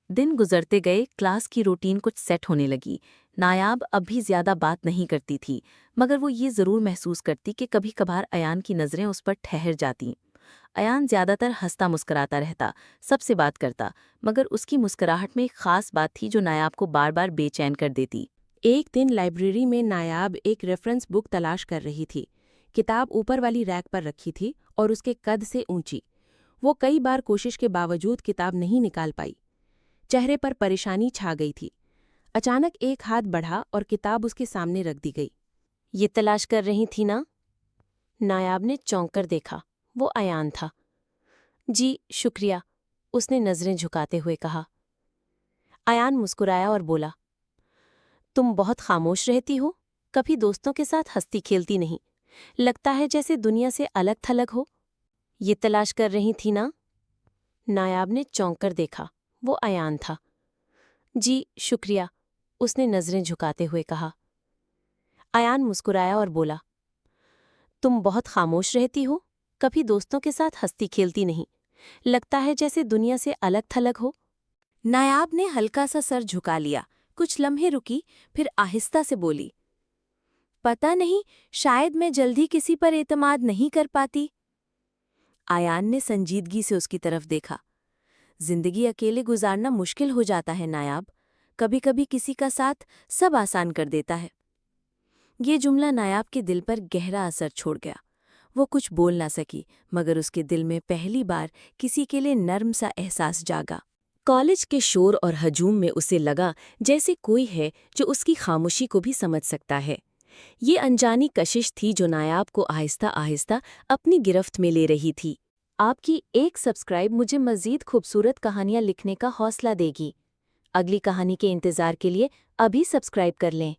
दिन गुजरते गए, क्लास की रूटीन कुछ सेट होने लगी। नायाब अब भी ज्यादा बात नहीं करती थी, मगर वो ये जरूर महसूस करती कि कभी कभार अयान की नज़रें उस पर ठहर जाती। अयान ज्यादातर हंसता मुस्कुराता रहता, सबसे बात करता, मगर उसकी मुस्कुराहट में एक खास बात थी जो नायाब को बार बार बेचैन कर देती। एक दिन लाइब्रेरी में नायाब एक रेफरेंस बुक तलाश कर रही थी। किताब ऊपर वाली रैक पर रखी थी और उसके कद से ऊंची। वो कई बार कोशिश के बावजूद किताब नहीं निकाल पाई। चेहरे पर परेशानी छा गई थी। अचानक एक हाथ बढ़ा और किताब उसके सामने रख दी गई। ये तलाश कर रही थी ना? नायाब ने चौंक कर देखा। वो अयान था। जी शुक्रिया, उसने नजरें झुकाते हुए कहा। अयान मुस्कुराया और बोला, तुम बहुत खामोश रहती हो, कभी दोस्तों के साथ हंसती खेलती नहीं, लगता है जैसे दुनिया से अलग थलग हो। ये तलाश कर रही थी ना? नायाब ने चौंक कर देखा। वो अयान था। जी शुक्रिया, उसने नजरें झुकाते हुए कहा। अयान मुस्कुराया और बोला, तुम बहुत खामोश रहती हो, कभी दोस्तों के साथ हंसती खेलती नहीं, लगता है जैसे दुनिया से अलग थलग हो। नायाब ने हल्का सा सर झुका लिया, कुछ लम्हे रुकी, फिर आहिस्ता से बोली, पता नहीं, शायद मैं जल्दी किसी पर एतमाद नहीं कर पाती। आयान ने संजीदगी से उसकी तरफ देखा। जिंदगी अकेले गुजारना मुश्किल हो जाता है नायाब, कभी कभी किसी का साथ सब आसान कर देता है। ये जुमला नायाब के दिल पर गहरा असर छोड़ गया। वो कुछ बोल ना सकी, मगर उसके दिल में पहली बार किसी के लिए नर्म सा एहसास जागा। कॉलेज के शोर और हजूम में उसे लगा जैसे कोई है जो उसकी खामोशी को भी समझ सकता है। ये अनजानी कशिश थी जो नायाब को आहिस्ता आहिस्ता अपनी गिरफ्त में ले रही थी। आपकी एक सब्सक्राइब मुझे मज़ीद खूबसूरत कहानियाँ लिखने का हौसला देगी। अगली कहानी के इंतज़ार के लिए अभी सब्सक्राइब कर लें।